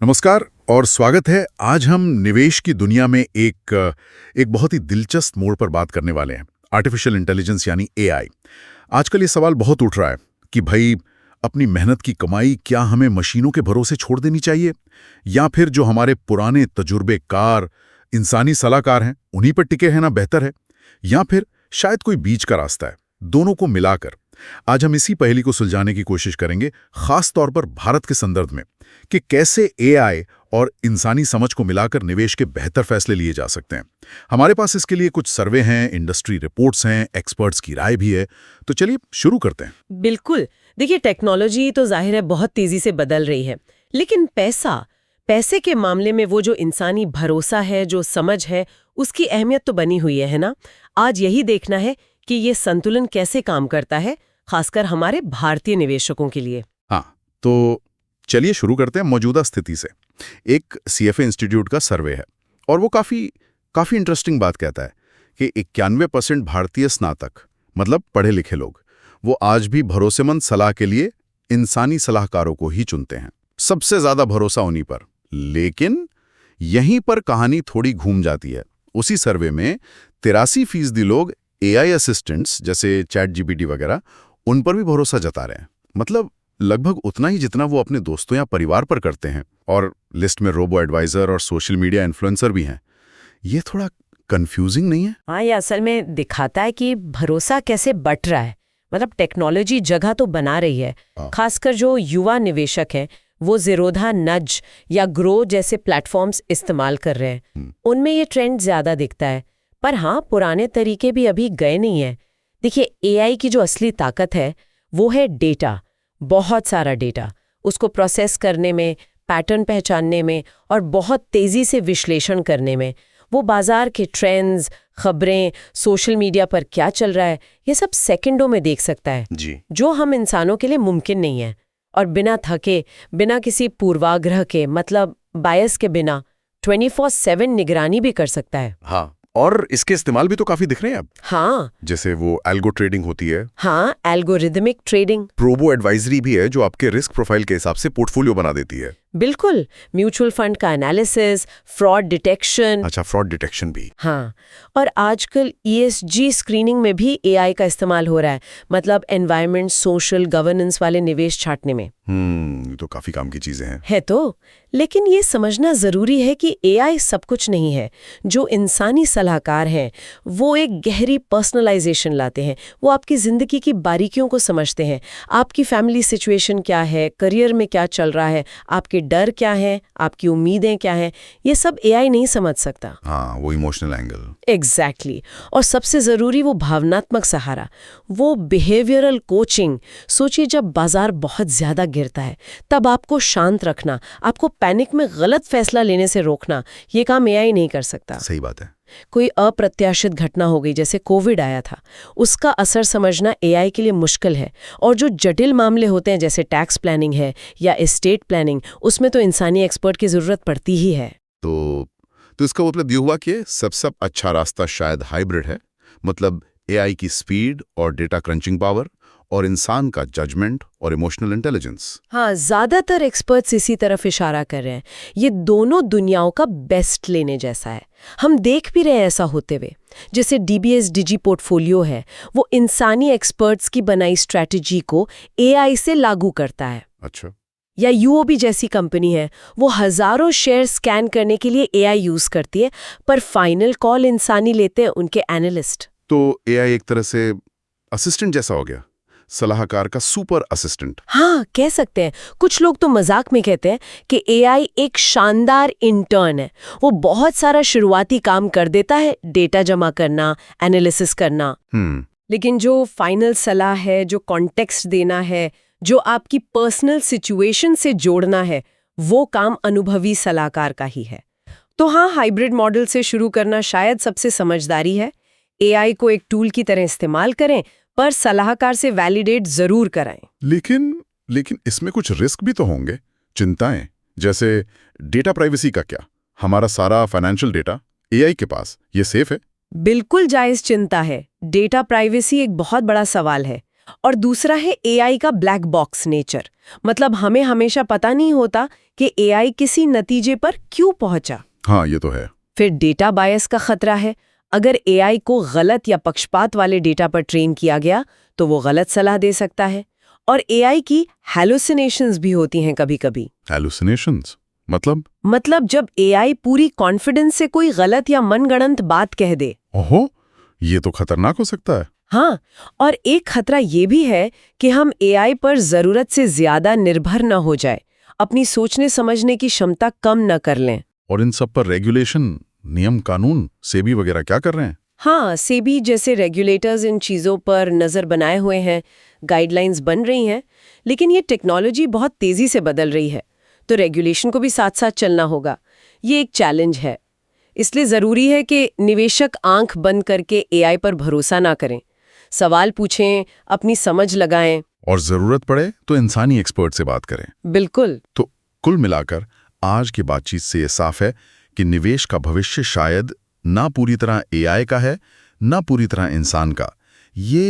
नमस्कार और स्वागत है। आज हम निवेश की दुनिया में एक बहुत ही दिलचस्प मोड़ पर बात करने वाले हैं, आर्टिफिशियल इंटेलिजेंस यानी एआई। आजकल ये सवाल बहुत उठ रहा है कि भाई अपनी मेहनत की कमाई क्या हमें मशीनों के भरोसे छोड़ देनी चाहिए, या फिर जो हमारे पुराने तजुर्बेकार इंसानी सलाहकार हैं उन्हीं पर टिके रहना बेहतर है, या फिर शायद कोई बीच का रास्ता है। दोनों को मिलाकर आज हम इसी पहेली को सुलझाने की कोशिश करेंगे, खास तौर पर भारत के संदर्भ में, कि कैसे एआई और इंसानी समझ को मिलाकर निवेश के बेहतर फैसले लिए जा सकते हैं। हमारे पास इसके लिए कुछ सर्वे हैं, इंडस्ट्री रिपोर्ट्स हैं, एक्सपर्ट्स की राय भी है। तो चलिए शुरू करते हैं। बिल्कुल। देखिए, टेक्नोलॉजी तो जाहिर है बहुत तेजी से बदल रही है, लेकिन पैसे के मामले में वो जो इंसानी भरोसा है, जो समझ है, उसकी अहमियत तो बनी हुई है ना। आज यही देखना है कि ये संतुलन कैसे काम करता है, खासकर हमारे भारतीय निवेशकों के लिए। हाँ, तो चलिए शुरू करते हैं मौजूदा स्थिति से। एक सीएफए इंस्टीट्यूट का सर्वे है और वो काफी इंटरेस्टिंग बात कहता है कि 91% भारतीय स्नातक, मतलब पढ़े लिखे लोग, वो आज भी भरोसेमंद सलाह के लिए इंसानी सलाहकारों को ही चुनते हैं। सबसे ज्यादा भरोसा उन्हीं पर। लेकिन यहीं पर कहानी थोड़ी घूम जाती है। उसी सर्वे में 83% लोग एआई असिस्टेंट्स जैसे चैट जीपीटी वगैरह, उन पर भी भरोसा जता रहे हैं। मतलब लगभग उतना ही जितना वो अपने दोस्तों या परिवार पर करते हैं। और लिस्ट में रोबो एडवाइजर और सोशल मीडिया इन्फ्लुएंसर भी हैं। ये थोड़ा कंफ्यूजिंग नहीं है? हाँ, ये असल में दिखाता है कि भरोसा कैसे बट रहा है। मतलब टेक्नोलॉजी जगह तो बना रही है, खासकर जो युवा निवेशक हैं वो ज़ीरोधा, नज या ग्रो जैसे प्लेटफॉर्म्स इस्तेमाल कर रहे हैं। उनमें ये ट्रेंड ज्यादा दिखता है। पर हाँ, पुराने तरीके भी अभी गए नहीं हैं। देखिए, एआई की जो असली ताकत है वो है डेटा, बहुत सारा डेटा। उसको प्रोसेस करने में, पैटर्न पहचानने में और बहुत तेज़ी से विश्लेषण करने में। वो बाजार के ट्रेंड्स, खबरें, सोशल मीडिया पर क्या चल रहा है, ये सब सेकंडों में देख सकता है जी। जो हम इंसानों के लिए मुमकिन नहीं है। और बिना थके, बिना किसी पूर्वाग्रह के, मतलब बायस के बिना 24/7 निगरानी भी कर सकता है। हाँ, और इसके इस्तेमाल भी तो काफी दिख रहे हैं अब। हाँ, जैसे वो एल्गो ट्रेडिंग होती है। हाँ, एल्गोरिदमिक ट्रेडिंग। रोबो एडवाइजरी भी है जो आपके रिस्क प्रोफाइल के हिसाब से पोर्टफोलियो बना देती है। बिल्कुल। म्यूचुअल फंड का एनालिसिस, फ्रॉड डिटेक्शन। अच्छा, फ्रॉड डिटेक्शन भी। हाँ, और आजकल ईएसजी स्क्रीनिंग में भी एआई का इस्तेमाल हो रहा है, मतलब एनवायरनमेंट, सोशल, गवर्नेंस वाले निवेश छांटने में। ये तो काफी काम की चीजें हैं। है तो, लेकिन ये समझना जरूरी है कि एआई सब कुछ नहीं है। जो इंसानी सलाहकार हैं वो एक गहरी पर्सनलाइजेशन लाते हैं। वो आपकी जिंदगी की बारीकियों को समझते हैं। आपकी फैमिली सिचुएशन क्या है, करियर में क्या चल रहा है, आपके डर क्या हैं, आपकी उम्मीदें क्या हैं, ये सब एआई नहीं समझ सकता। हाँ, वो इमोशनल एंगल। एग्जैक्टली। और सबसे जरूरी वो भावनात्मक सहारा, वो बिहेवियरल कोचिंग। सोचिए, जब बाजार बहुत ज्यादा गिरता है तब आपको शांत रखना, आपको पैनिक में गलत फैसला लेने से रोकना, ये काम एआई नहीं कर सकता। सही बात है। कोई अप्रत्याशित घटना हो गई, जैसे कोविड आया था, उसका असर समझना एआई के लिए मुश्किल है। और जो जटिल मामले होते हैं जैसे टैक्स प्लानिंग है या एस्टेट प्लानिंग, उसमें तो इंसानी एक्सपर्ट की जरूरत पड़ती ही है। तो इसका मतलब ये हुआ कि सबसे अच्छा रास्ता शायद हाइब्रिड है। मतलब एआई की स्पीड और डेटा क्रंचिंग पावर, और इंसान का जजमेंट और इमोशनल इंटेलिजेंस। हाँ, ज्यादातर एक्सपर्ट्स इसी तरफ इशारा कर रहे हैं। ये दोनों दुनियाओं का बेस्ट लेने जैसा है। हम देख भी रहे हैं ऐसा होते हुए। जैसे डीबीएस डिजी पोर्टफोलियो है, वो इंसानी एक्सपर्ट्स की बनाई स्ट्रैटेजी को एआई से लागू करता है। अच्छा। या यूओबी जैसी कंपनी है, वो हजारों शेयर स्कैन करने के लिए एआई यूज करती है, पर फाइनल कॉल इंसानी लेते हैं उनके एनालिस्ट। तो एआई एक तरह से असिस्टेंट जैसा हो गया, सलाहकार का सुपर असिस्टेंट। हाँ, कह सकते हैं। कुछ लोग तो मजाक में कहते हैं कि एआई एक शानदार इंटर्न है। वो बहुत सारा शुरुआती काम कर देता है, डेटा जमा करना, एनालिसिस करना। लेकिन जो फाइनल सलाह है, जो कॉन्टेक्स्ट देना है, जो आपकी पर्सनल सिचुएशन से जोड़ना है, वो काम अनुभवी सलाहकार का ही है। तो हाँ, हाइब्रिड मॉडल से शुरू करना शायद सबसे समझदारी है। एआई को एक टूल की तरह इस्तेमाल करें, पर सलाहकार से वैलिडेट जरूर कराएं। लेकिन इसमें कुछ रिस्क भी तो होंगे, चिंताएं। जैसे डेटा प्राइवेसी का क्या? हमारा सारा फाइनेंशियल डेटा एआई के पास, ये सेफ है? बिल्कुल जायज चिंता है। डेटा प्राइवेसी एक बहुत बड़ा सवाल है। और दूसरा है एआई का ब्लैक बॉक्स नेचर। मतलब हमें हमेशा पता नहीं होता कि एआई किसी नतीजे पर क्यों पहुंचा। हाँ, ये तो है। फिर डेटा बायस का खतरा है। अगर एआई को गलत या पक्षपात वाले डेटा पर ट्रेन किया गया तो वो गलत सलाह दे सकता है। और एआई की हैलुसिनेशंस भी होती हैं कभी-कभी। हैलुसिनेशंस मतलब जब एआई पूरी कॉन्फिडेंस से कोई गलत या मनगढ़ंत बात कह दे। ओहो, ये तो खतरनाक हो सकता है। हाँ, और एक खतरा ये भी है कि हम एआई पर जरूरत से ज्यादा निर्भर न हो जाए, अपनी सोचने समझने की क्षमता कम न कर लें। और इन सब पर रेगुलेशन, नियम कानून, सेबी वगैरह क्या कर रहे हैं? हाँ, सेबी जैसे रेगुलेटर्स इन चीज़ों पर नज़र बनाए हुए हैं, गाइडलाइंस बन रही हैं, लेकिन ये टेक्नोलॉजी बहुत तेज़ी से बदल रही है, तो रेगुलेशन को भी साथ साथ चलना होगा। ये एक चैलेंज है। इसलिए ज़रूरी है कि निवेशक आंख बंद करके एआई पर भरोसा ना करें, सवाल पूछें, अपनी समझ लगाएं। और जरूरत पड़े तो इंसानी एक्सपर्ट से बात करें। बिल्कुल। तो कुल मिलाकर आज की बातचीत से ये साफ है कि निवेश का भविष्य शायद ना पूरी तरह एआई का है, ना पूरी तरह इंसान का। ये